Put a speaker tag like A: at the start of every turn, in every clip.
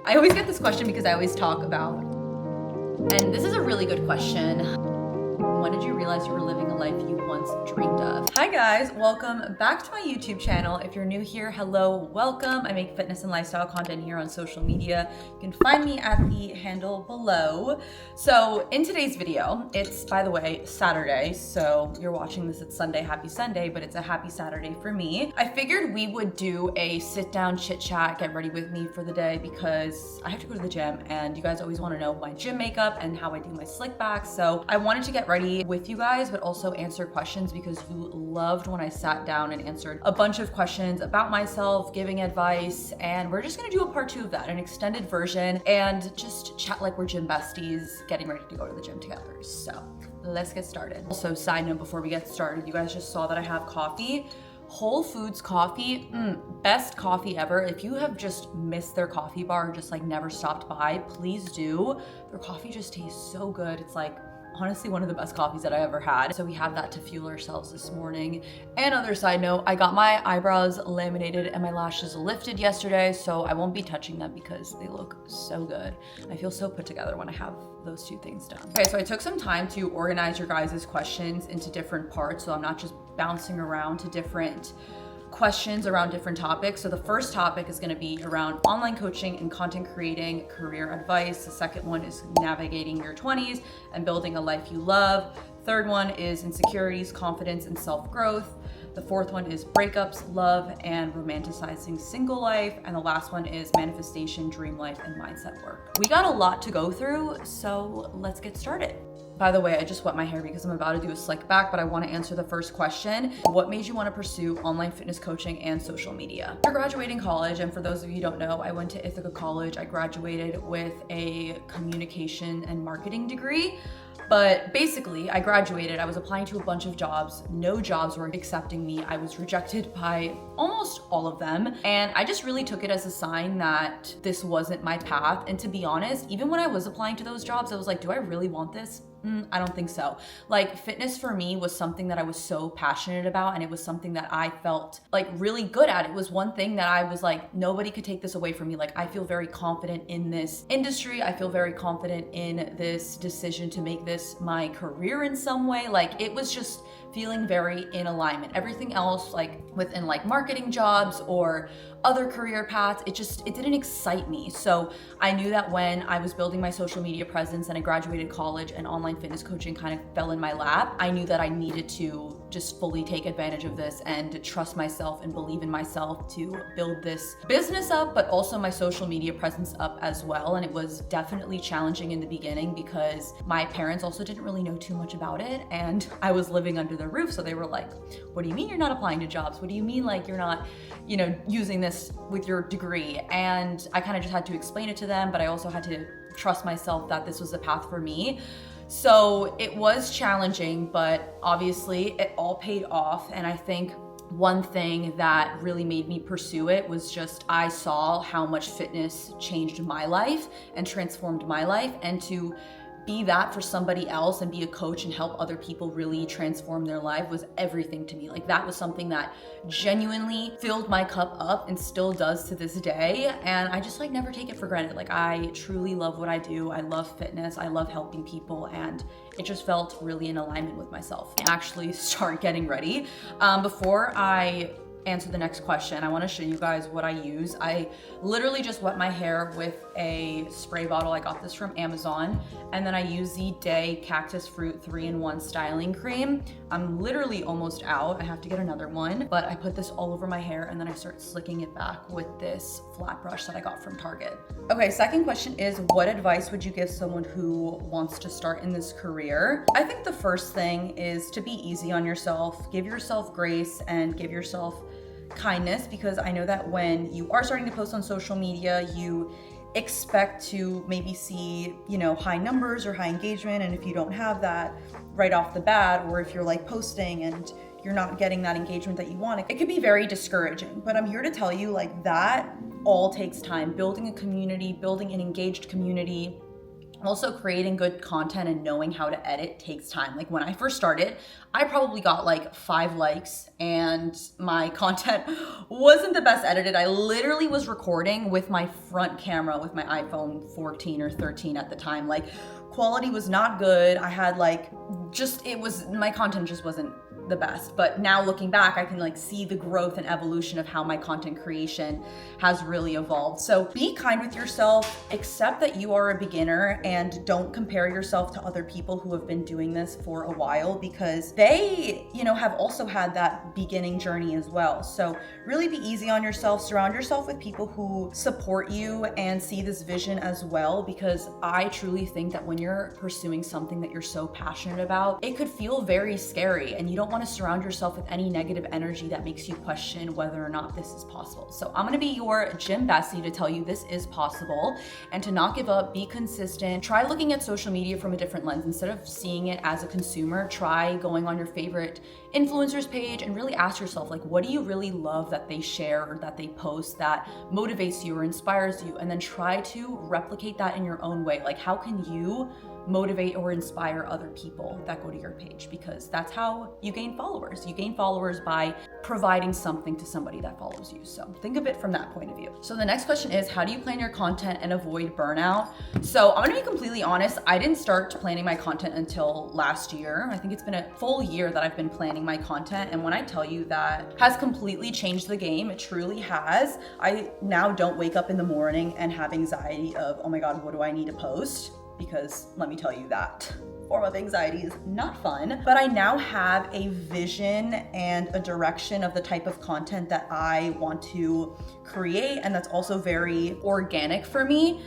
A: I always get this question because I always talk about, and this is a really good question. When did you realize you were living a life you once dreamed of? Hi guys, welcome back to my YouTube channel. If you're new here, hello, welcome. I make fitness and lifestyle content here on social media. You can find me at the handle below. So in today's video, it's, by the way, Saturday. So you're watching this, it's Sunday, happy Sunday, but it's a happy Saturday for me. I figured we would do a sit down chit chat, get ready with me for the day because I have to go to the gym and you guys always want to know my gym makeup and how I do my slick back. So I wanted to get ready with you guys, but also answer questions because you loved when I sat down and answered a bunch of questions about myself, giving advice, and we're just gonna do a part 2 of that, an extended version, and just chat like we're gym besties, getting ready to go to the gym together. So let's get started. Also, side note before we get started, you guys just saw that I have coffee. Whole Foods coffee, best coffee ever. If you have just missed their coffee bar or just like never stopped by, please do. Their coffee just tastes so good. It's like honestly one of the best coffees that I ever had. So we have that to fuel ourselves this morning. And other side note, I got my eyebrows laminated and my lashes lifted yesterday, so I won't be touching them because they look so good. I feel so put together when I have those two things done. Okay, so I took some time to organize your guys' questions into different parts, so I'm not just bouncing around to different questions around different topics. So the first topic is going to be around online coaching and content creating, career advice. The second one is navigating your 20s and building a life you love. Third one is insecurities, confidence, and self-growth. The fourth one is breakups, love, and romanticizing single life. And the last one is manifestation, dream life, and mindset work. We got a lot to go through, so let's get started. By the way, I just wet my hair because I'm about to do a slick back, but I want to answer the first question. What made you want to pursue online fitness coaching and social media? After graduating college, and for those of you who don't know, I went to Ithaca College. I graduated with a communication and marketing degree. But basically, I graduated, I was applying to a bunch of jobs. No jobs were accepting me. I was rejected by almost all of them. And I just really took it as a sign that this wasn't my path. And to be honest, even when I was applying to those jobs, I was like, do I really want this? I don't think so. Like, fitness for me was something that I was so passionate about, and it was something that I felt like really good at. It was one thing that I was like, nobody could take this away from me. Like, I feel very confident in this industry. I feel very confident in this decision to make this my career in some way. Like, it was just feeling very in alignment. Everything else, like within like marketing jobs or other career paths, it didn't excite me. So I knew that when I was building my social media presence and I graduated college and online fitness coaching kind of fell in my lap, I knew that I needed to just fully take advantage of this and to trust myself and believe in myself to build this business up, but also my social media presence up as well. And it was definitely challenging in the beginning because my parents also didn't really know too much about it. And I was living under the roof. So they were like, what do you mean you're not applying to jobs? What do you mean like you're not, using this with your degree? And I kind of just had to explain it to them, but I also had to trust myself that this was the path for me. So it was challenging, but obviously it all paid off. And I think one thing that really made me pursue it was just I saw how much fitness changed my life and transformed my life, and to be that for somebody else and be a coach and help other people really transform their life was everything to me. Like, that was something that genuinely filled my cup up and still does to this day. And I just like never take it for granted. Like, I truly love what I do. I love fitness. I love helping people. And it just felt really in alignment with myself. I actually start getting ready. Before I answer the next question, I want to show you guys what I use. I literally just wet my hair with a spray bottle. I got this from Amazon, and then I use the Day Cactus Fruit 3-in-1 styling cream. I'm literally almost out. I have to get another one, but I put this all over my hair and then I start slicking it back with this flat brush that I got from Target. Okay, second question is, what advice would you give someone who wants to start in this career? I think the first thing is to be easy on yourself, give yourself grace, and give yourself kindness, because I know that when you are starting to post on social media, you expect to maybe see, high numbers or high engagement. And if you don't have that right off the bat, or if you're like posting and you're not getting that engagement that you want, it could be very discouraging. But I'm here to tell you, like, that all takes time. Building a community, building an engaged community Also, creating good content and knowing how to edit takes time. Like when I first started, I probably got like 5 likes and my content wasn't the best edited. I literally was recording with my front camera with my iPhone 14 or 13 at the time. Like quality was not good. I had like my content just wasn't the best. But now looking back, I can like see the growth and evolution of how my content creation has really evolved. So be kind with yourself, accept that you are a beginner, and don't compare yourself to other people who have been doing this for a while, because they, have also had that beginning journey as well. So really be easy on yourself, surround yourself with people who support you and see this vision as well, because I truly think that when you're pursuing something that you're so passionate about, it could feel very scary, and you don't want to surround yourself with any negative energy that makes you question whether or not this is possible. So I'm gonna be your gym bestie to tell you this is possible, and to not give up, be consistent. Try looking at social media from a different lens. Instead of seeing it as a consumer, try going on your favorite influencers page and really ask yourself, like, what do you really love that they share or that they post that motivates you or inspires you? And then try to replicate that in your own way. Like, how can you motivate or inspire other people that go to your page? Because that's how you gain followers. You gain followers by providing something to somebody that follows you. So think of it from that point of view. So the next question is, how do you plan your content and avoid burnout? So I'm gonna be completely honest, I didn't start planning my content until last year. I think it's been a full year that I've been planning my content. And when I tell you that has completely changed the game, it truly has. I now don't wake up in the morning and have anxiety of, oh my God, what do I need to post? Because let me tell you, that form of anxiety is not fun. But I now have a vision and a direction of the type of content that I want to create, and that's also very organic for me.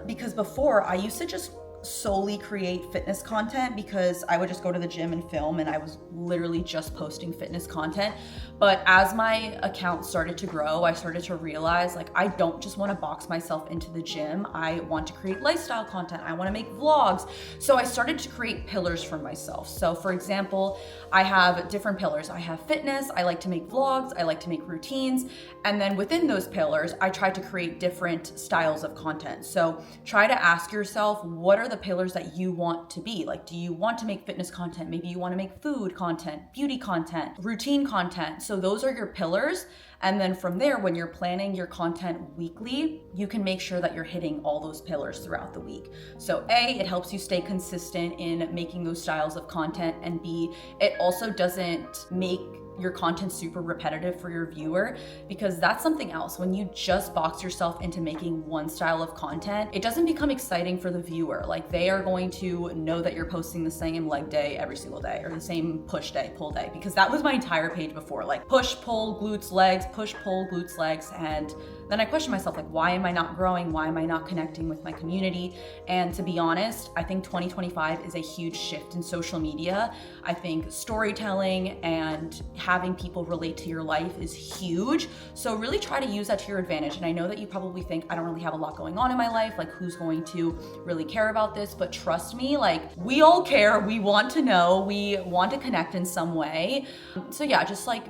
A: Because before, I used to just solely create fitness content because I would just go to the gym and film, and I was literally just posting fitness content. But as my account started to grow, I started to realize, like, I don't just want to box myself into the gym. I want to create lifestyle content. I want to make vlogs. So I started to create pillars for myself. So for example, I have different pillars. I have fitness, I like to make vlogs, I like to make routines. And then within those pillars, I try to create different styles of content. So try to ask yourself, what are the pillars that you want to be? Like, do you want to make fitness content? Maybe you want to make food content, beauty content, routine content. So those are your pillars. And then from there, when you're planning your content weekly, you can make sure that you're hitting all those pillars throughout the week. So A, it helps you stay consistent in making those styles of content, and B, it also doesn't make your content super repetitive for your viewer, because that's something else. When you just box yourself into making one style of content, it doesn't become exciting for the viewer. Like, they are going to know that you're posting the same leg day every single day, or the same push day, pull day, because that was my entire page before, like push, pull, glutes, legs, push, pull, glutes, legs. And then I questioned myself, like, why am I not growing? Why am I not connecting with my community? And to be honest, I think 2025 is a huge shift in social media. I think storytelling and having people relate to your life is huge. So really try to use that to your advantage. And I know that you probably think, I don't really have a lot going on in my life. Like, who's going to really care about this? But trust me, like, we all care. We want to know. We want to connect in some way. So yeah, just like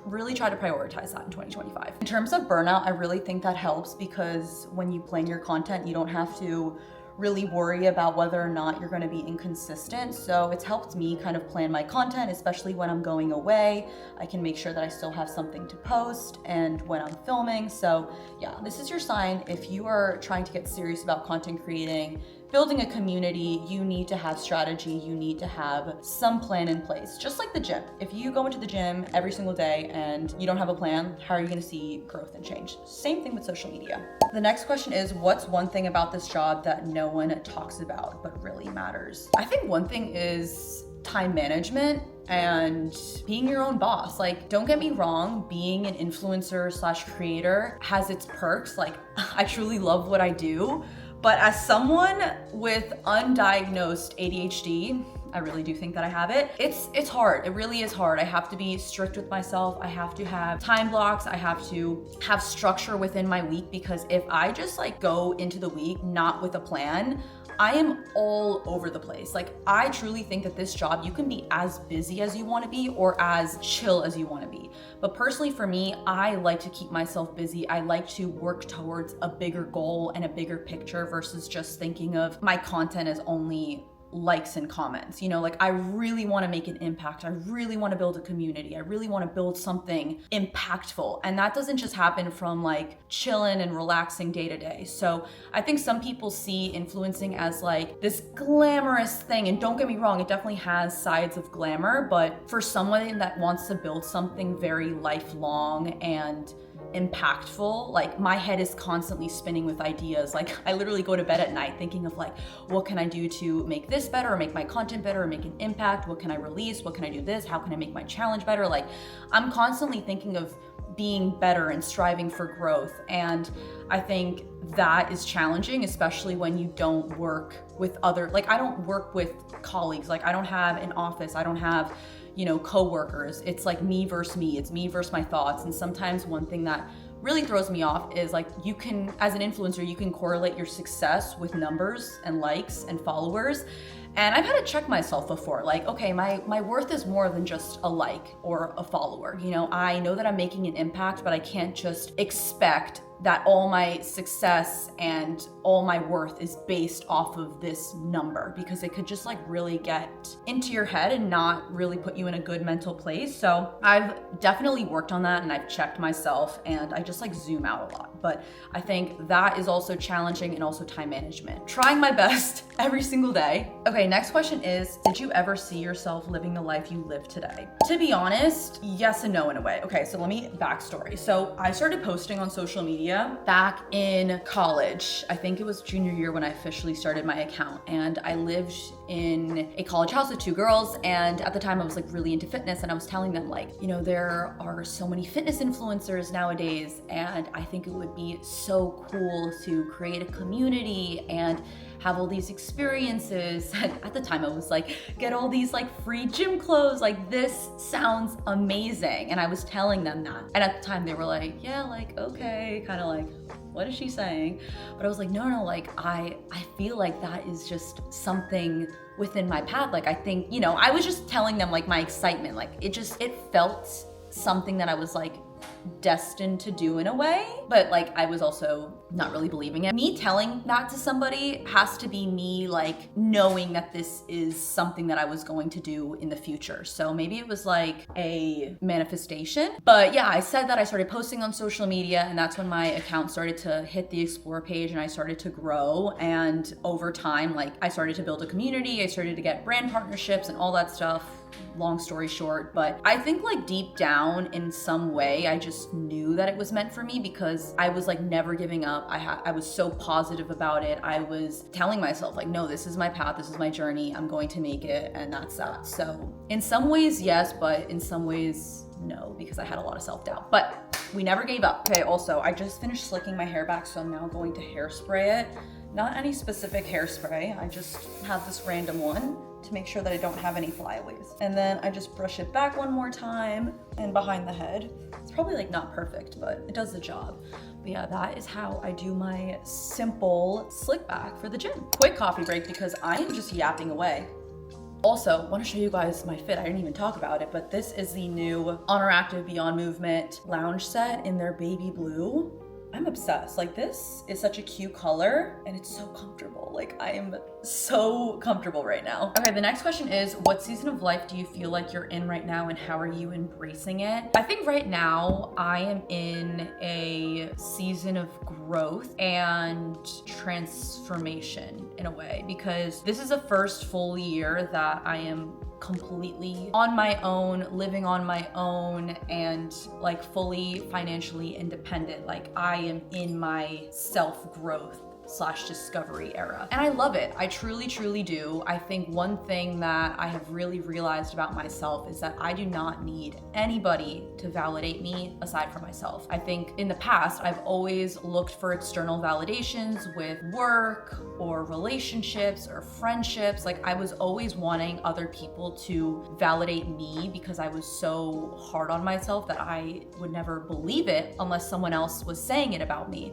A: really try to prioritize that in 2025. In terms of burnout, I really think that helps, because when you plan your content, you don't have to really worry about whether or not you're going to be inconsistent. So it's helped me kind of plan my content, especially when I'm going away. I can make sure that I still have something to post, and when I'm filming. So yeah, this is your sign. If you are trying to get serious about content creating, building a community, you need to have strategy. You need to have some plan in place, just like the gym. If you go into the gym every single day and you don't have a plan, how are you going to see growth and change? Same thing with social media. The next question is, what's one thing about this job that no one talks about but really matters? I think one thing is time management and being your own boss. Like, don't get me wrong, being an influencer slash creator has its perks. Like, I truly love what I do. But as someone with undiagnosed ADHD, I really do think that I have it. It's hard. It really is hard. I have to be strict with myself. I have to have time blocks. I have to have structure within my week, because if I just like go into the week not with a plan, I am all over the place. Like, I truly think that this job, you can be as busy as you want to be or as chill as you want to be. But personally for me, I like to keep myself busy. I like to work towards a bigger goal and a bigger picture versus just thinking of my content as only likes and comments. You know, like I really want to make an impact. I really want to build a community. I really want to build something impactful. And that doesn't just happen from like chilling and relaxing day to day. So I think some people see influencing as like this glamorous thing. And don't get me wrong, it definitely has sides of glamour, but for someone that wants to build something very lifelong and impactful, like my head is constantly spinning with ideas. Like I literally go to bed at night thinking of like, what can I do to make this better or make my content better or make an impact? What can I release? What can I do this? How can I make my challenge better? Like I'm constantly thinking of being better and striving for growth. And I think that is challenging, especially when you don't work with other, like I don't work with colleagues. Like I don't have an office. I don't have, you know, coworkers. It's like me versus me. It's me versus my thoughts. And sometimes one thing that really throws me off is like you can, as an influencer, you can correlate your success with numbers and likes and followers. And I've had to check myself before, like, okay, my worth is more than just a like or a follower. You know, I know that I'm making an impact, but I can't just expect that all my success and all my worth is based off of this number, because it could just like really get into your head and not really put you in a good mental place. So I've definitely worked on that and I've checked myself and I just like zoom out a lot. But I think that is also challenging and also time management. Trying my best every single day. Okay, next question is, did you ever see yourself living the life you live today? To be honest, yes and no in a way. Okay, so let me backstory. So I started posting on social media back in college. I think it was junior year when I officially started my account, and I lived in a college house with two girls, and at the time I was like really into fitness, and I was telling them like, you know, there are so many fitness influencers nowadays, and I think it would be so cool to create a community and have all these experiences. And at the time I was like, get all these like free gym clothes, like this sounds amazing. And I was telling them that. And at the time they were like, yeah, like, okay, kind of like, what is she saying? But I was like, no, like I feel like that is just something within my path. Like I think, you know, I was just telling them like my excitement, like it felt something that I was like destined to do in a way, but like I was also not really believing it. Me telling that to somebody has to be me like knowing that this is something that I was going to do in the future. So maybe it was like a manifestation. But yeah, I said that I started posting on social media, and that's when my account started to hit the explore page and I started to grow. And over time, like I started to build a community, I started to get brand partnerships and all that stuff. Long story short, but I think like deep down in some way, I just knew that it was meant for me because I was like never giving up. I was so positive about it. I was telling myself like, no, this is my path. This is my journey. I'm going to make it. And that's that. So in some ways, yes, but in some ways, no, because I had a lot of self-doubt, but we never gave up. Okay. Also, I just finished slicking my hair back. So I'm now going to hairspray it. Not any specific hairspray. I just have this random one to make sure that I don't have any flyaways. And then I just brush it back one more time and behind the head. It's probably like not perfect, but it does the job. But yeah, that is how I do my simple slick back for the gym. Quick coffee break because I am just yapping away. Also, want to show you guys my fit. I didn't even talk about it, but this is the new Oner Active Beyond Movement lounge set in their baby blue. I'm obsessed. Like this is such a cute color and it's so comfortable. Like I am so comfortable right now. Okay, the next question is, what season of life do you feel like you're in right now and how are you embracing it? I think right now I am in a season of growth and transformation in a way, because this is the first full year that I am completely on my own, living on my own, and like fully financially independent. Like I am in my self-growth / discovery era. And I love it. I truly, truly do. I think one thing that I have really realized about myself is that I do not need anybody to validate me aside from myself. I think in the past, I've always looked for external validations with work or relationships or friendships. Like I was always wanting other people to validate me because I was so hard on myself that I would never believe it unless someone else was saying it about me.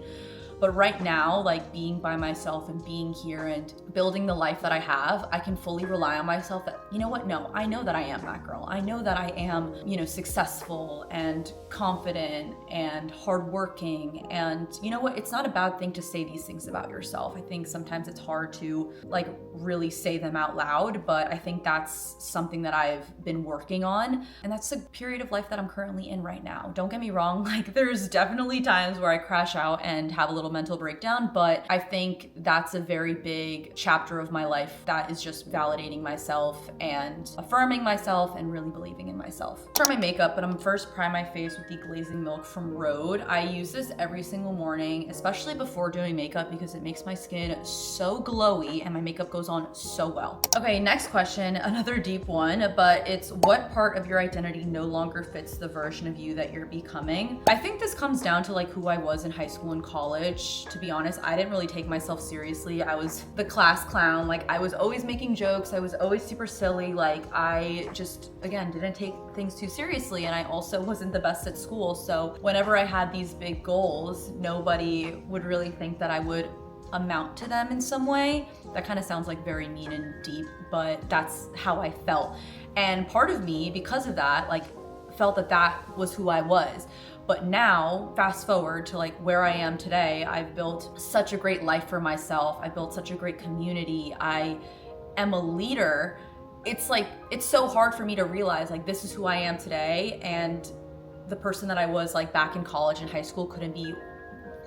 A: But right now, like being by myself and being here and building the life that I have, I can fully rely on myself that, you know what, no, I know that I am that girl. I know that I am, you know, successful and confident and hardworking. And you know what, it's not a bad thing to say these things about yourself. I think sometimes it's hard to like really say them out loud, but I think that's something that I've been working on. And that's a period of life that I'm currently in right now. Don't get me wrong, like there's definitely times where I crash out and have a little mental breakdown, but I think that's a very big chapter of my life that is just validating myself and affirming myself and really believing in myself. For my makeup, but I'm first prime my face with the Glazing Milk from Rhode. I use this every single morning, especially before doing makeup, because it makes my skin so glowy and my makeup goes on so well. Okay, next question, another deep one, but it's what part of your identity no longer fits the version of you that you're becoming? I think this comes down to like who I was in high school and college. To be honest, I didn't really take myself seriously. I was the class clown. Like I was always making jokes. I was always super silly. Like I just, again, didn't take things too seriously. And I also wasn't the best at school. So whenever I had these big goals, nobody would really think that I would amount to them in some way. That kind of sounds like very mean and deep, but that's how I felt. And part of me, because of that, like felt that that was who I was. But now, fast forward to like where I am today, I've built such a great life for myself. I built such a great community. I am a leader. It's like, it's so hard for me to realize like this is who I am today, and the person that I was like back in college and high school couldn't be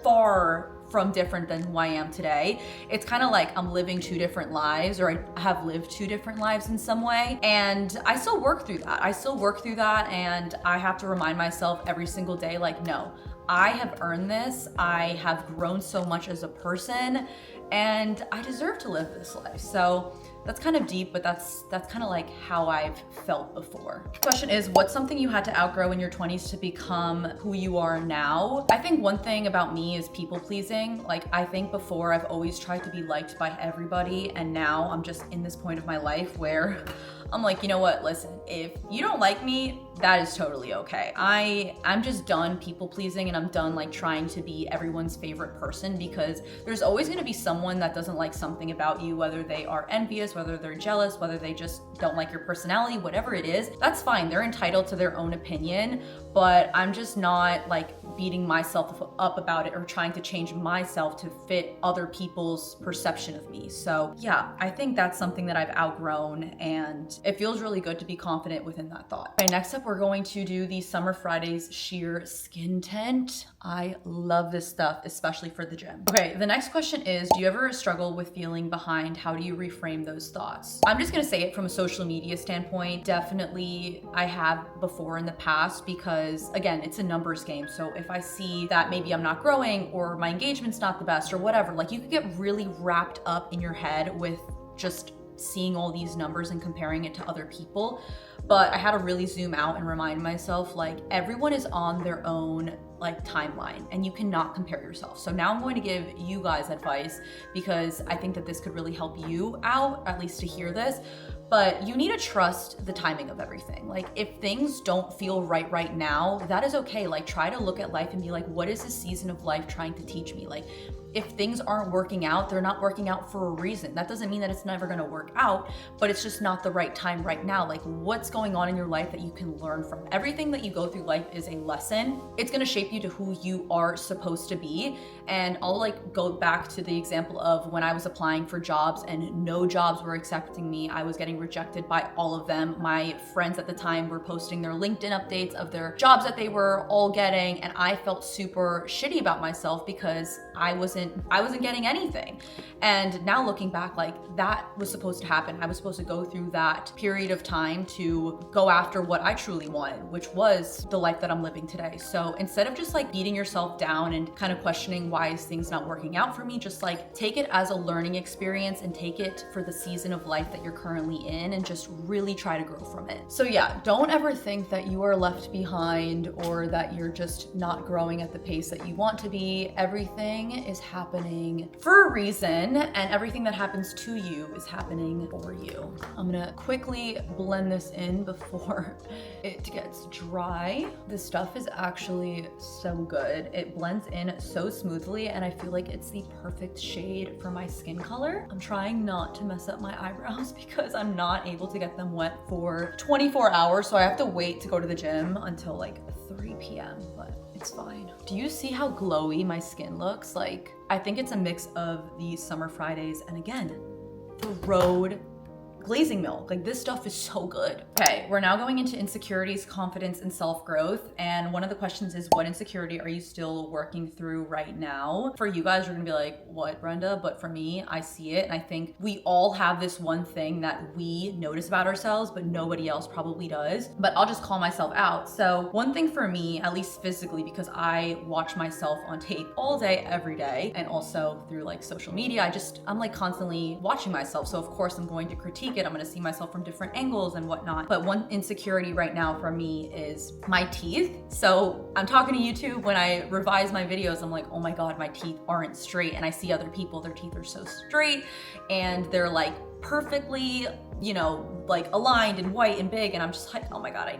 A: far from different than who I am today. It's kind of like I'm living two different lives, or I have lived two different lives in some way. And I still work through that. And I have to remind myself every single day, like, no, I have earned this. I have grown so much as a person and I deserve to live this life. So that's kind of deep, but that's kind of like how I've felt before. Question is, what's something you had to outgrow in your 20s to become who you are now? I think one thing about me is people pleasing. Like I think before I've always tried to be liked by everybody, and now I'm just in this point of my life where I'm like, you know what, listen, if you don't like me, that is totally okay. I'm just done people pleasing, and I'm done like trying to be everyone's favorite person, because there's always gonna be someone that doesn't like something about you, whether they are envious, whether they're jealous, whether they just don't like your personality, whatever it is, that's fine. They're entitled to their own opinion, but I'm just not like beating myself up about it or trying to change myself to fit other people's perception of me. So yeah, I think that's something that I've outgrown, and it feels really good to be confident within that thought. Okay, next up, we're going to do the Summer Fridays Sheer Skin Tint. I love this stuff, especially for the gym. Okay, the next question is, do you ever struggle with feeling behind? How do you reframe those thoughts? I'm just gonna say it from a social media standpoint. Definitely I have before in the past, because again, it's a numbers game. So if I see that maybe I'm not growing or my engagement's not the best or whatever, like you could get really wrapped up in your head with just seeing all these numbers and comparing it to other people. But I had to really zoom out and remind myself, like, everyone is on their own like timeline, and you cannot compare yourself. So now I'm going to give you guys advice, because I think that this could really help you out, at least to hear this. But you need to trust the timing of everything. Like if things don't feel right now, that is okay. Like try to look at life and be like, what is this season of life trying to teach me? Like if things aren't working out, they're not working out for a reason. That doesn't mean that it's never gonna work out, but it's just not the right time right now. Like what's going on in your life that you can learn from? Everything that you go through life is a lesson. It's gonna shape you to who you are supposed to be. And I'll like go back to the example of when I was applying for jobs and no jobs were accepting me. I was getting rejected by all of them. My friends at the time were posting their LinkedIn updates of their jobs that they were all getting, and I felt super shitty about myself because I wasn't getting anything. And now looking back, like that was supposed to happen. I was supposed to go through that period of time to go after what I truly wanted, which was the life that I'm living today. So instead of just like beating yourself down and kind of questioning why is things not working out for me, just like take it as a learning experience and take it for the season of life that you're currently in and just really try to grow from it. So yeah, don't ever think that you are left behind or that you're just not growing at the pace that you want to be. Everything is happening for a reason, and everything that happens to you is happening for you. I'm gonna quickly blend this in before it gets dry. This stuff is actually so good. It blends in so smoothly, and I feel like it's the perfect shade for my skin color. I'm trying not to mess up my eyebrows because I'm not able to get them wet for 24 hours, so I have to wait to go to the gym until like 3 p.m., but it's fine. Do you see how glowy my skin looks? Like, I think it's a mix of the Summer Fridays and again, the road glazing milk. Like, this stuff is so good. Okay, we're now going into insecurities, confidence, and self-growth. And one of the questions is, what insecurity are you still working through right now? For you guys, you're gonna be like, what, Brenda? But for me, I see it. And I think we all have this one thing that we notice about ourselves, but nobody else probably does. But I'll just call myself out. So one thing for me, at least physically, because I watch myself on tape all day, every day, and also through like social media, I'm like constantly watching myself. So of course I'm going to critique it. I'm gonna see myself from different angles and whatnot. But one insecurity right now for me is my teeth. So I'm talking to YouTube when I revise my videos, I'm like, oh my God, my teeth aren't straight. And I see other people, their teeth are so straight and they're like perfectly, you know, like aligned and white and big. And I'm just like, oh my God, I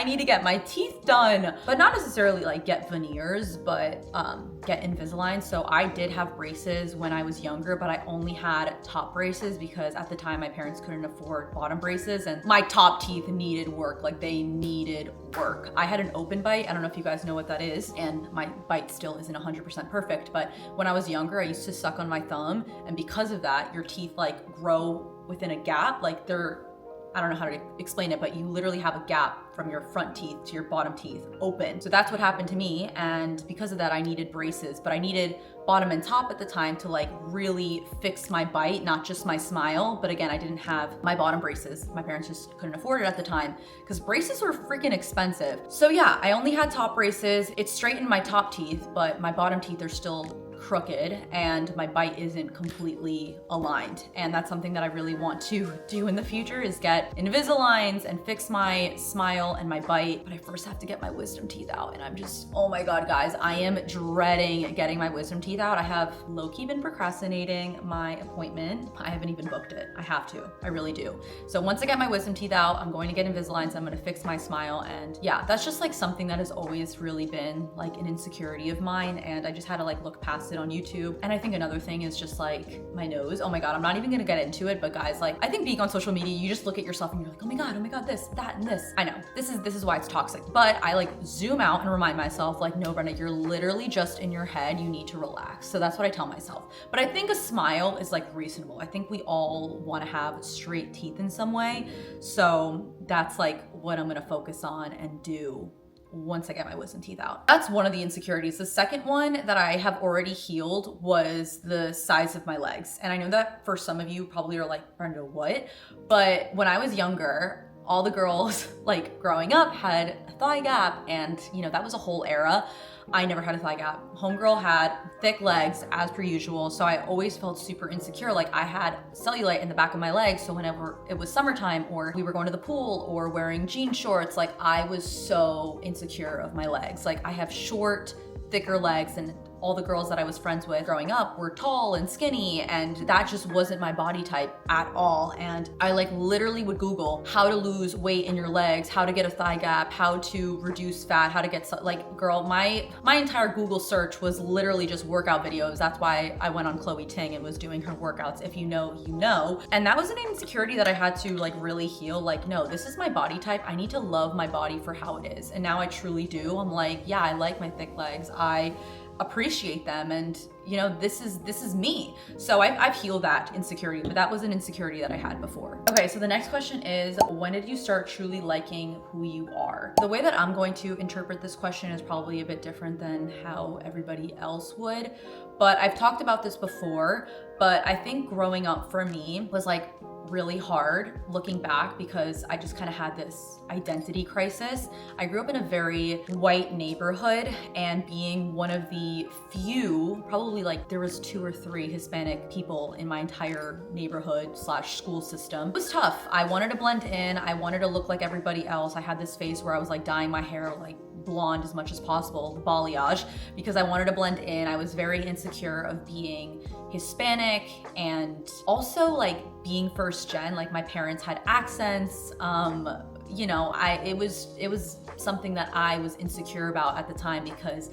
A: need to get my teeth done, but not necessarily like get veneers, but get Invisalign. So I did have braces when I was younger, but I only had top braces because at the time my parents couldn't afford bottom braces and my top teeth needed work. Like, they needed work. I had an open bite. I don't know if you guys know what that is. And my bite still isn't 100% perfect, but when I was younger, I used to suck on my thumb. And because of that, your teeth like grow within a gap. Like, I don't know how to explain it, but you literally have a gap from your front teeth to your bottom teeth open. So that's what happened to me. And because of that, I needed braces, but I needed bottom and top at the time to like really fix my bite, not just my smile. But again, I didn't have my bottom braces. My parents just couldn't afford it at the time because braces were freaking expensive. So yeah, I only had top braces. It straightened my top teeth, but my bottom teeth are still crooked and my bite isn't completely aligned. And that's something that I really want to do in the future, is get Invisaligns and fix my smile and my bite. But I first have to get my wisdom teeth out. And I'm just, oh my God, guys, I am dreading getting my wisdom teeth out. I have low-key been procrastinating my appointment. I haven't even booked it. I have to, I really do. So once I get my wisdom teeth out, I'm going to get Invisaligns. I'm going to fix my smile. And yeah, that's just like something that has always really been like an insecurity of mine. And I just had to like look past it on YouTube. And I think another thing is just like my nose. Oh my God, I'm not even gonna get into it, but guys, like, I think being on social media, you just look at yourself and you're like, oh my God, this, that, and this. I know, this is why it's toxic. But I like zoom out and remind myself like, no, Brenda, you're literally just in your head. You need to relax. So that's what I tell myself. But I think a smile is like reasonable. I think we all wanna have straight teeth in some way. So that's like what I'm gonna focus on and do once I get my wisdom teeth out. That's one of the insecurities. The second one that I have already healed was the size of my legs. And I know that for some of you probably are like, Brenda, what? But when I was younger, all the girls like growing up had a thigh gap, and you know, that was a whole era. I never had a thigh gap. Homegirl had thick legs as per usual. So I always felt super insecure. Like, I had cellulite in the back of my legs. So whenever it was summertime or we were going to the pool or wearing jean shorts, like, I was so insecure of my legs. Like, I have short, thicker legs, and all the girls that I was friends with growing up were tall and skinny, and that just wasn't my body type at all. And I like literally would Google how to lose weight in your legs, how to get a thigh gap, how to reduce fat, how to get like, girl, my entire Google search was literally just workout videos. That's why I went on Chloe Ting and was doing her workouts. If you know, you know. And that was an insecurity that I had to like really heal. Like, no, this is my body type. I need to love my body for how it is. And now I truly do. I'm like, yeah, I like my thick legs. I appreciate them, and you know, this is me. So I've healed that insecurity, but that was an insecurity that I had before. Okay, so the next question is, when did you start truly liking who you are? The way that I'm going to interpret this question is probably a bit different than how everybody else would, but I've talked about this before. But I think growing up for me was like really hard looking back, because I just kind of had this identity crisis. I grew up in a very white neighborhood, and being one of the few, probably like there was 2 or 3 Hispanic people in my entire neighborhood / school system, it was tough. I wanted to blend in. I wanted to look like everybody else. I had this phase where I was like dyeing my hair like blonde as much as possible, the balayage, because I wanted to blend in. I was very insecure of being Hispanic and also like being first gen, like my parents had accents. You know, it was something that I was insecure about at the time because,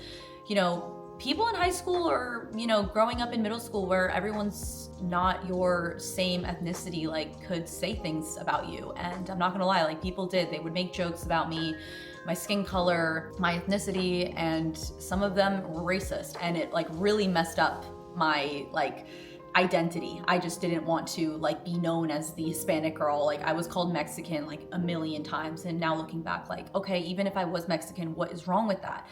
A: you know, people in high school or, you know, growing up in middle school where everyone's not your same ethnicity, like could say things about you. And I'm not gonna lie, like people did, they would make jokes about me, my skin color, my ethnicity, and some of them were racist. And it like really messed up my like identity. I just didn't want to like be known as the Hispanic girl. Like I was called Mexican like a million times. And now looking back, like, okay, even if I was Mexican, what is wrong with that?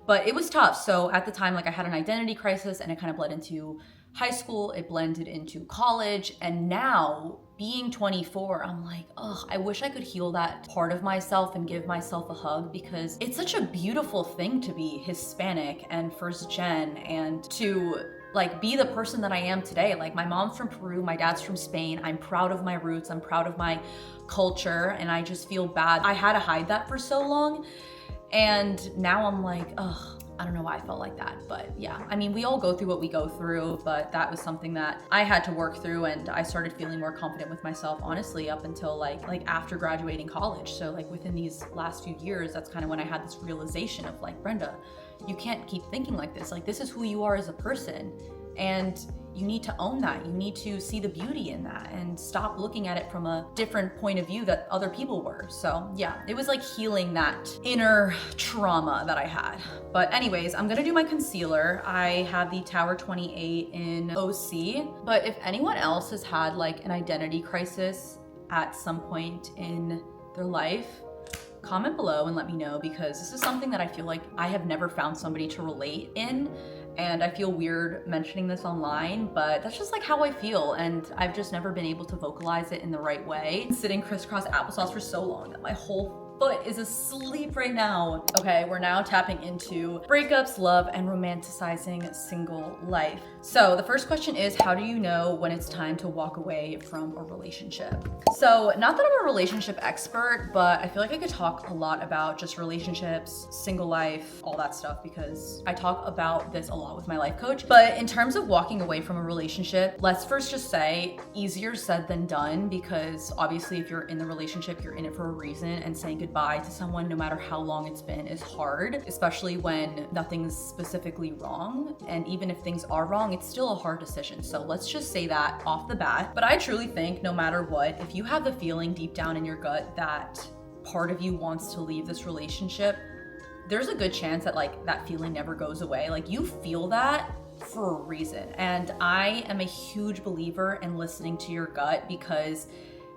A: But it was tough. So at the time, like I had an identity crisis and it kind of bled into high school, it blended into college. And now being 24, I'm like, oh, I wish I could heal that part of myself and give myself a hug because it's such a beautiful thing to be Hispanic and first gen and to like be the person that I am today. Like my mom's from Peru, my dad's from Spain. I'm proud of my roots. I'm proud of my culture. And I just feel bad. I had to hide that for so long. And now I'm like, ugh, I don't know why I felt like that. But yeah, I mean, we all go through what we go through, but that was something that I had to work through. And I started feeling more confident with myself, honestly, up until like after graduating college. So like within these last few years, that's kind of when I had this realization of like, Brenda, you can't keep thinking like this. Like this is who you are as a person. And you need to own that. You need to see the beauty in that and stop looking at it from a different point of view that other people were. So yeah, it was like healing that inner trauma that I had. But anyways, I'm gonna do my concealer. I have the Tower 28 in OC, but if anyone else has had like an identity crisis at some point in their life, comment below and let me know because this is something that I feel like I have never found somebody to relate in. And I feel weird mentioning this online, but that's just like how I feel. And I've just never been able to vocalize it in the right way. Sitting crisscross applesauce for so long that my whole foot is asleep right now. Okay, we're now tapping into breakups, love, and romanticizing single life. So the first question is, how do you know when it's time to walk away from a relationship? So not that I'm a relationship expert, but I feel like I could talk a lot about just relationships, single life, all that stuff, because I talk about this a lot with my life coach. But in terms of walking away from a relationship, let's first just say easier said than done, because obviously if you're in the relationship, you're in it for a reason, and saying goodbye to someone, no matter how long it's been, is hard, especially when nothing's specifically wrong. And even if things are wrong, it's still a hard decision. So let's just say that off the bat. But I truly think no matter what, if you have the feeling deep down in your gut that part of you wants to leave this relationship, there's a good chance that like that feeling never goes away. Like you feel that for a reason. And I am a huge believer in listening to your gut, because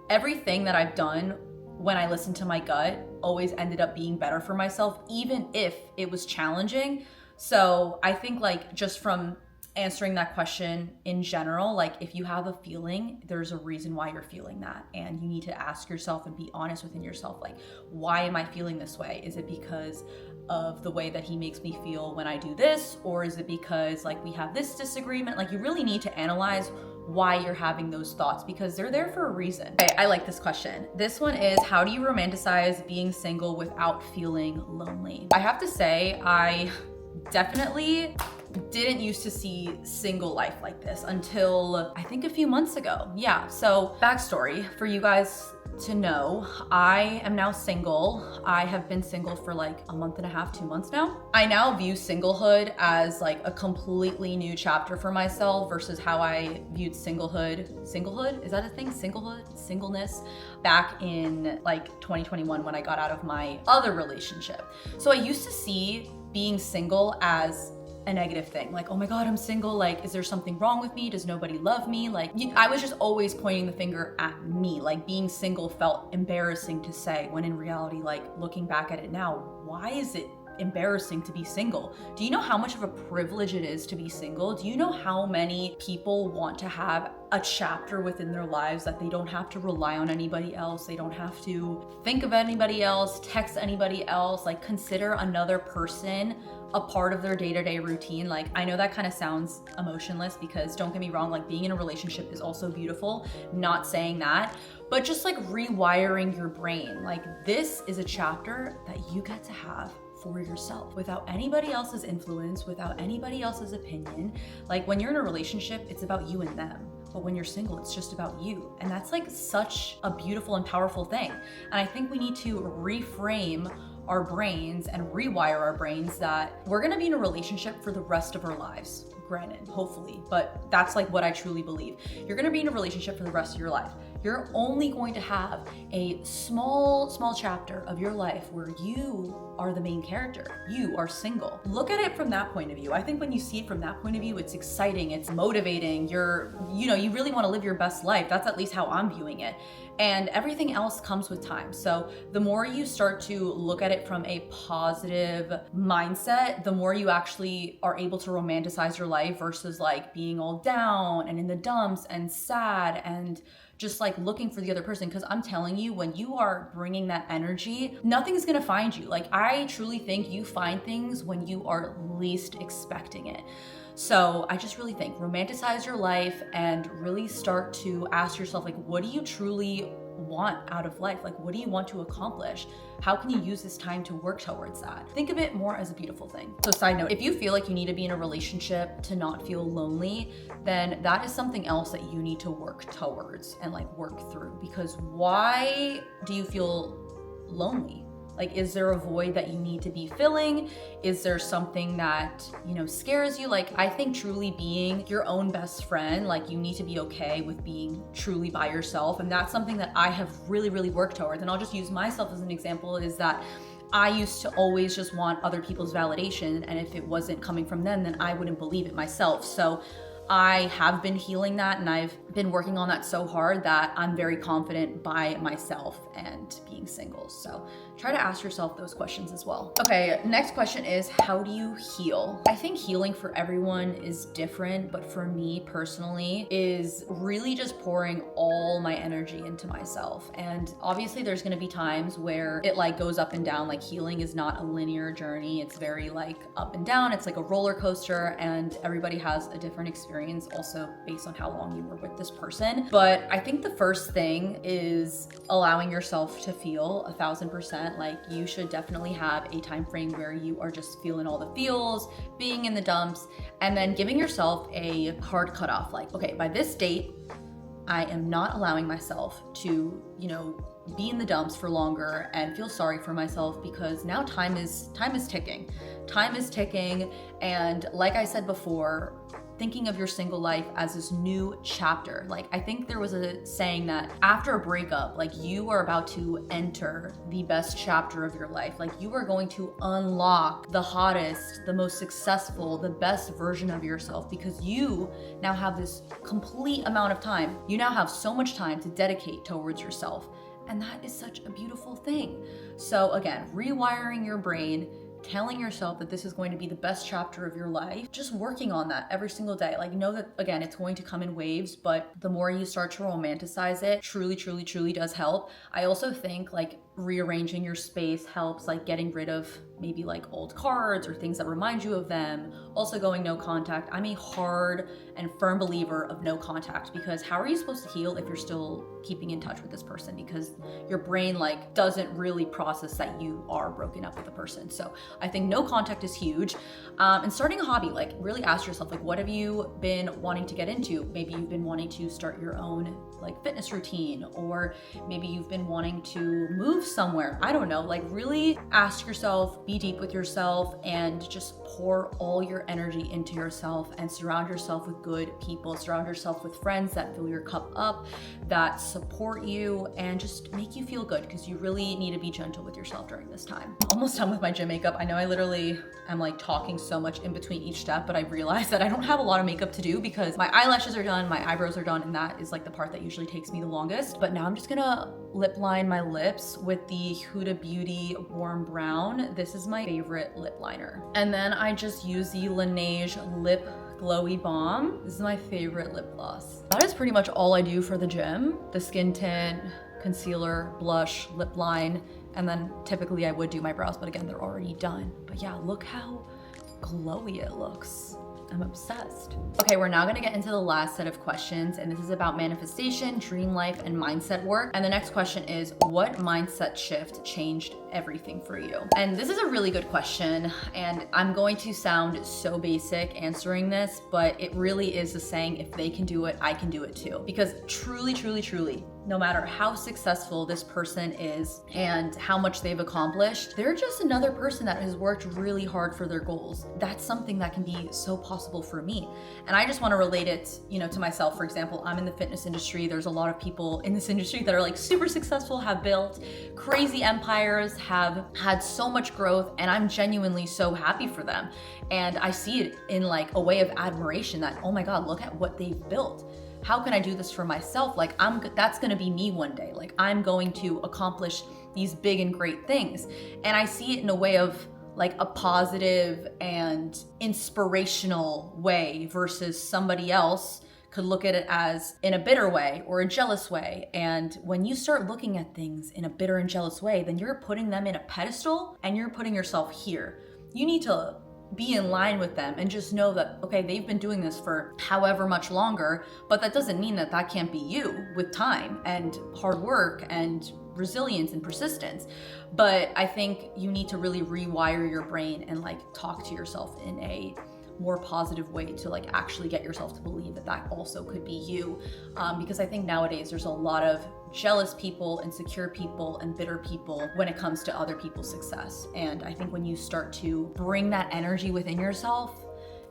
A: everything that I've done when I listened to my gut always ended up being better for myself, even if it was challenging. So I think like just from answering that question in general, like if you have a feeling, there's a reason why you're feeling that. And you need to ask yourself and be honest within yourself, like, why am I feeling this way? Is it because of the way that he makes me feel when I do this? Or is it because like we have this disagreement? Like you really need to analyze why you're having those thoughts, because they're there for a reason. Okay, I like this question. This one is, how do you romanticize being single without feeling lonely? I have to say, I definitely didn't used to see single life like this until I think a few months ago. Yeah, so backstory for you guys to know, I am now single. I have been single for like a month and a half, 2 months now. I now view singlehood as like a completely new chapter for myself versus how I viewed singlehood, is that a thing? Singleness back in like 2021 when I got out of my other relationship. So I used to see being single as a negative thing. Like, oh my God, I'm single. Like, is there something wrong with me? Does nobody love me? Like, I was just always pointing the finger at me. Like being single felt embarrassing to say, when in reality, like looking back at it now, why is it embarrassing to be single? Do you know how much of a privilege it is to be single? Do you know how many people want to have a chapter within their lives that they don't have to rely on anybody else? They don't have to think of anybody else, text anybody else, like consider another person a part of their day-to-day routine. Like, I know that kind of sounds emotionless, because don't get me wrong, like being in a relationship is also beautiful, not saying that, but just like rewiring your brain. Like this is a chapter that you get to have for yourself without anybody else's influence, without anybody else's opinion. Like when you're in a relationship, it's about you and them. But when you're single, it's just about you. And that's like such a beautiful and powerful thing. And I think we need to reframe our brains and rewire our brains that we're gonna be in a relationship for the rest of our lives. Granted, hopefully, but that's like what I truly believe. You're gonna be in a relationship for the rest of your life. You're only going to have a small chapter of your life where you are the main character. You are single. Look at it from that point of view. I think when you see it from that point of view, it's exciting, it's motivating. You really want to live your best life. That's at least how I'm viewing it. And everything else comes with time. So the more you start to look at it from a positive mindset, the more you actually are able to romanticize your life versus like being all down and in the dumps and sad and just like looking for the other person. Because I'm telling you, when you are bringing that energy, nothing's gonna find you. Like I truly think you find things when you are least expecting it. So I just really think romanticize your life and really start to ask yourself, like, what do you truly want out of life? Like, what do you want to accomplish? How can you use this time to work towards that? Think of it more as a beautiful thing. So side note, if you feel like you need to be in a relationship to not feel lonely, then that is something else that you need to work towards and like work through. Because why do you feel lonely? Like, is there a void that you need to be filling? Is there something that, scares you? Like, I think truly being your own best friend, like you need to be okay with being truly by yourself. And that's something that I have really, really worked towards. And I'll just use myself as an example, is that I used to always just want other people's validation. And if it wasn't coming from them, then I wouldn't believe it myself. So I have been healing that, and I've been working on that so hard that I'm very confident by myself and being single. So try to ask yourself those questions as well. Okay, next question is, how do you heal? I think healing for everyone is different, but for me personally is really just pouring all my energy into myself. And obviously there's gonna be times where it like goes up and down. Like healing is not a linear journey. It's very like up and down. It's like a roller coaster, and everybody has a different experience also based on how long you were with this person. But I think the first thing is allowing yourself to feel 1000%. Like you should definitely have a time frame where you are just feeling all the feels, being in the dumps, and then giving yourself a hard cutoff. Like, okay, by this date, I am not allowing myself to, be in the dumps for longer and feel sorry for myself, because now time is ticking. Time is ticking. And like I said before, thinking of your single life as this new chapter. Like I think there was a saying that after a breakup, like you are about to enter the best chapter of your life. Like you are going to unlock the hottest, the most successful, the best version of yourself, because you now have this complete amount of time. You now have so much time to dedicate towards yourself. And that is such a beautiful thing. So again, rewiring your brain, telling yourself that this is going to be the best chapter of your life, just working on that every single day. Like know that, again, it's going to come in waves, but the more you start to romanticize it, truly does help. I also think like rearranging your space helps, like getting rid of maybe like old cards or things that remind you of them. Also going no contact. I'm a hard and firm believer of no contact, because how are you supposed to heal if you're still keeping in touch with this person? Because your brain like doesn't really process that you are broken up with a person. So I think no contact is huge. And starting a hobby, like really ask yourself, like, what have you been wanting to get into? Maybe you've been wanting to start your own like fitness routine, or maybe you've been wanting to move somewhere. I don't know, like really ask yourself, be deep with yourself, and just pour all your energy into yourself and surround yourself with good people. Surround yourself with friends that fill your cup up, that support you, and just make you feel good, because you really need to be gentle with yourself during this time. Almost done with my gym makeup. I know I literally am like talking so much in between each step, but I realized that I don't have a lot of makeup to do because my eyelashes are done, my eyebrows are done, and that is like the part that usually takes me the longest. But now I'm just gonna lip line my lips with the Huda Beauty Warm Brown. This is my favorite lip liner. And then I just use the Laneige Lip Glowy Balm. This is my favorite lip gloss. That is pretty much all I do for the gym. The skin tint, concealer, blush, lip line, and then typically I would do my brows, but again, they're already done. But yeah, look how glowy it looks. I'm obsessed. Okay, we're now gonna get into the last set of questions, and this is about manifestation, dream life, and mindset work. And the next question is, what mindset shift changed everything for you? And this is a really good question, and I'm going to sound so basic answering this, but it really is the saying, if they can do it, I can do it too. Because truly, truly, truly, no matter how successful this person is and how much they've accomplished, they're just another person that has worked really hard for their goals. That's something that can be so possible for me. And I just want to relate it, to myself. For example, I'm in the fitness industry. There's a lot of people in this industry that are like super successful, have built crazy empires, have had so much growth, and I'm genuinely so happy for them. And I see it in like a way of admiration that, oh my God, look at what they've built. How can I do this for myself? Like that's gonna be me one day. Like I'm going to accomplish these big and great things. And I see it in a way of like a positive and inspirational way versus somebody else could look at it as in a bitter way or a jealous way. And when you start looking at things in a bitter and jealous way, then you're putting them in a pedestal and you're putting yourself here. You need to be in line with them and just know that, okay, they've been doing this for however much longer, but that doesn't mean that that can't be you with time and hard work and resilience and persistence. But I think you need to really rewire your brain and like talk to yourself in a more positive way to like actually get yourself to believe that that also could be you. Because I think nowadays there's a lot of jealous people, insecure people, and bitter people when it comes to other people's success. And I think when you start to bring that energy within yourself,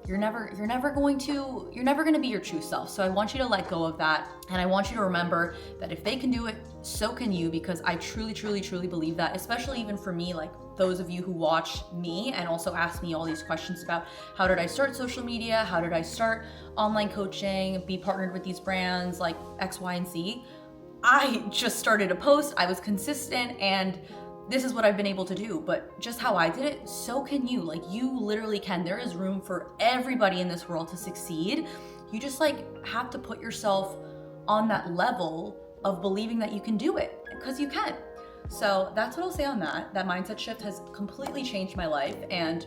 A: you're never going to be your true self. So I want you to let go of that. And I want you to remember that if they can do it, so can you, because I truly, truly, truly believe that, especially even for me, like those of you who watch me and also ask me all these questions about how did I start social media? How did I start online coaching, be partnered with these brands like X, Y, and Z? I just started a post, I was consistent, and this is what I've been able to do. But just how I did it, so can you. Like you literally can. There is room for everybody in this world to succeed. You just like have to put yourself on that level of believing that you can do it, because you can. So that's what I'll say on that. That mindset shift has completely changed my life. And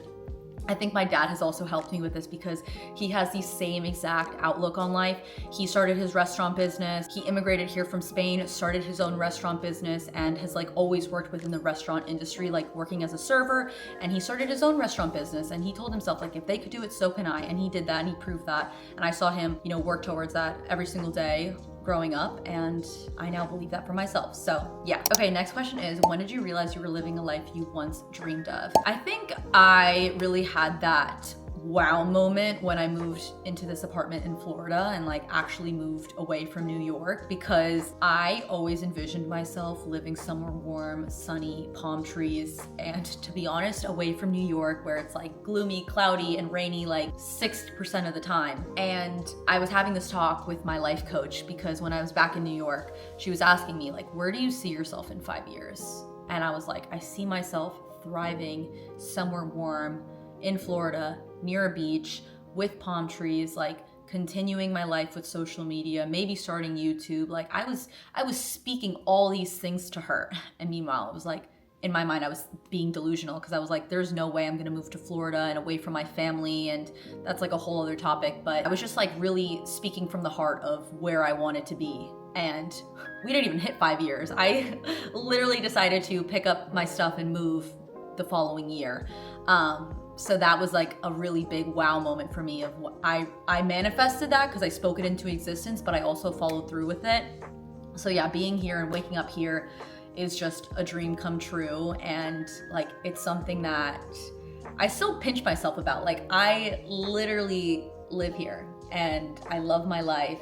A: I think my dad has also helped me with this because he has the same exact outlook on life. He started his restaurant business. He immigrated here from Spain, started his own restaurant business, and has like always worked within the restaurant industry, like working as a server. And he started his own restaurant business, and he told himself like, if they could do it, so can I. And he did that, and he proved that. And I saw him, work towards that every single day growing up, and I now believe that for myself. So yeah. Okay, next question is, when did you realize you were living a life you once dreamed of? I think I really had that wow moment when I moved into this apartment in Florida and like actually moved away from New York, because I always envisioned myself living somewhere warm, sunny, palm trees, and to be honest, away from New York where it's like gloomy, cloudy, and rainy like 60% of the time. And I was having this talk with my life coach because when I was back in New York, she was asking me like, where do you see yourself in 5 years? And I was like, I see myself thriving somewhere warm in Florida, near a beach, with palm trees, like continuing my life with social media, maybe starting YouTube. Like I was speaking all these things to her. And meanwhile, it was like, in my mind, I was being delusional because I was like, there's no way I'm gonna move to Florida and away from my family. And that's like a whole other topic. But I was just like really speaking from the heart of where I wanted to be. And we didn't even hit 5 years. I literally decided to pick up my stuff and move the following year. So that was like a really big wow moment for me of what I manifested that because I spoke it into existence, but I also followed through with it. So yeah, being here and waking up here is just a dream come true. And like, it's something that I still pinch myself about. Like I literally live here and I love my life.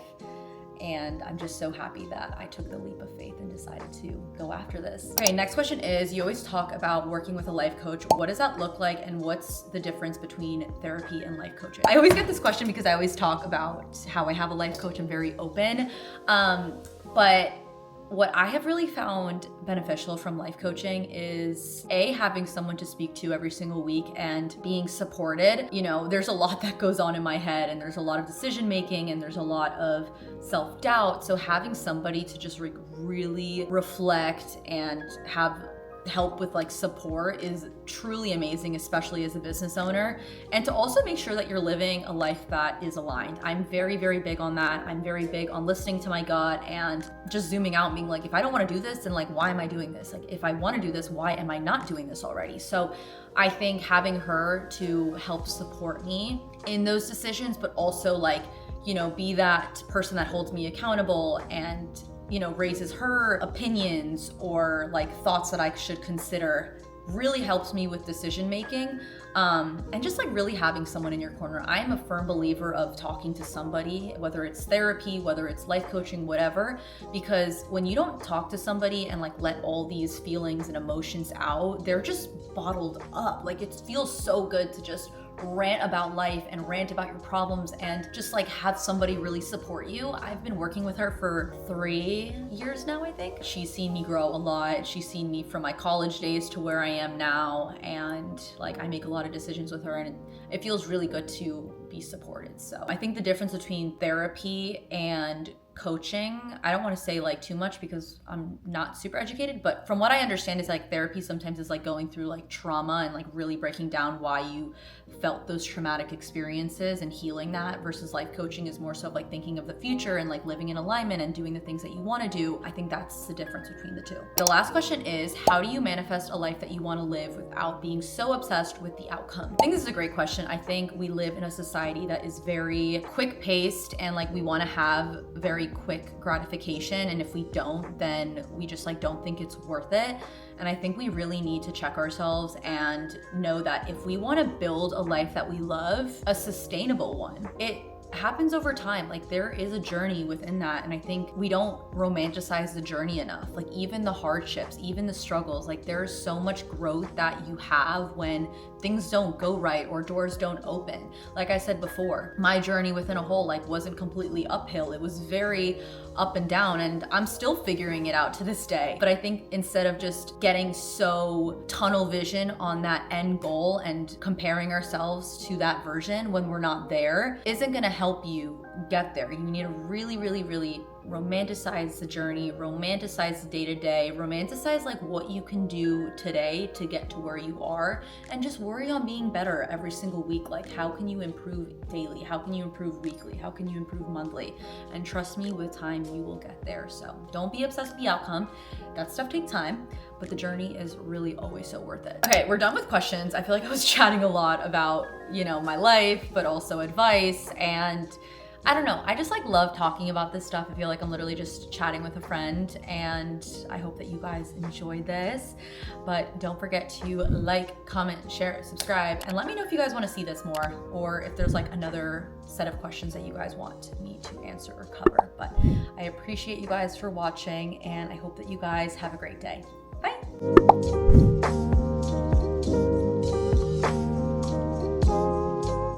A: And I'm just so happy that I took the leap of faith and decided to go after this. Okay, next question is, you always talk about working with a life coach. What does that look like, and what's the difference between therapy and life coaching? I always get this question because I always talk about how I have a life coach. I'm very open. But what I have really found beneficial from life coaching is having someone to speak to every single week and being supported. There's a lot that goes on in my head, and there's a lot of decision making, and there's a lot of self-doubt. So having somebody to just really reflect and have help with like support is truly amazing, especially as a business owner. And to also make sure that you're living a life that is aligned. I'm very, very big on that. I'm very big on listening to my gut and just zooming out and being like, if I don't want to do this, then like, why am I doing this? Like, if I want to do this, why am I not doing this already? So I think having her to help support me in those decisions, but also like, you know, be that person that holds me accountable and, you know, raises her opinions or like thoughts that I should consider, really helps me with decision making. And just like really having someone in your corner. I am a firm believer of talking to somebody, whether it's therapy, whether it's life coaching, whatever, because when you don't talk to somebody and like let all these feelings and emotions out, they're just bottled up. Like it feels so good to just rant about life and rant about your problems and just like have somebody really support you. I've been working with her for 3 years now, I think. She's seen me grow a lot. She's seen me from my college days to where I am now. And like I make a lot of decisions with her and it feels really good to be supported. So I think the difference between therapy and coaching, I don't want to say like too much because I'm not super educated, but from what I understand is like therapy sometimes is like going through like trauma and like really breaking down why you felt those traumatic experiences and healing that, versus life coaching is more so like thinking of the future and like living in alignment and doing the things that you want to do. I think that's the difference between the two. The last question is, how do you manifest a life that you want to live without being so obsessed with the outcome? I think this is a great question. I think we live in a society that is very quick paced and like we want to have very quick gratification, and if we don't, then we just like don't think it's worth it. And I think we really need to check ourselves and know that if we want to build a life that we love, a sustainable one, it happens over time. Like there is a journey within that, and I think we don't romanticize the journey enough. Like even the hardships, even the struggles, like there's so much growth that you have when things don't go right or doors don't open. Like I said before, my journey within a whole like wasn't completely uphill. It was very up and down, and I'm still figuring it out to this day. But I think instead of just getting so tunnel vision on that end goal and comparing ourselves to that version when we're not there, isn't gonna help you get there. You need to really, really, really romanticize the journey, romanticize the day-to-day, romanticize like what you can do today to get to where you are, and just worry on being better every single week. Like how can you improve daily? How can you improve weekly? How can you improve monthly? And trust me, with time you will get there. So don't be obsessed with the outcome. That stuff takes time, but the journey is really always so worth it. Okay, we're done with questions. I feel like I was chatting a lot about, you know, my life, but also advice, and I don't know, I just like love talking about this stuff. I feel like I'm literally just chatting with a friend, and I hope that you guys enjoyed this. But don't forget to like, comment, share, subscribe, and let me know if you guys want to see this more, or if there's like another set of questions that you guys want me to answer or cover. But I appreciate you guys for watching, and I hope that you guys have a great day. Bye.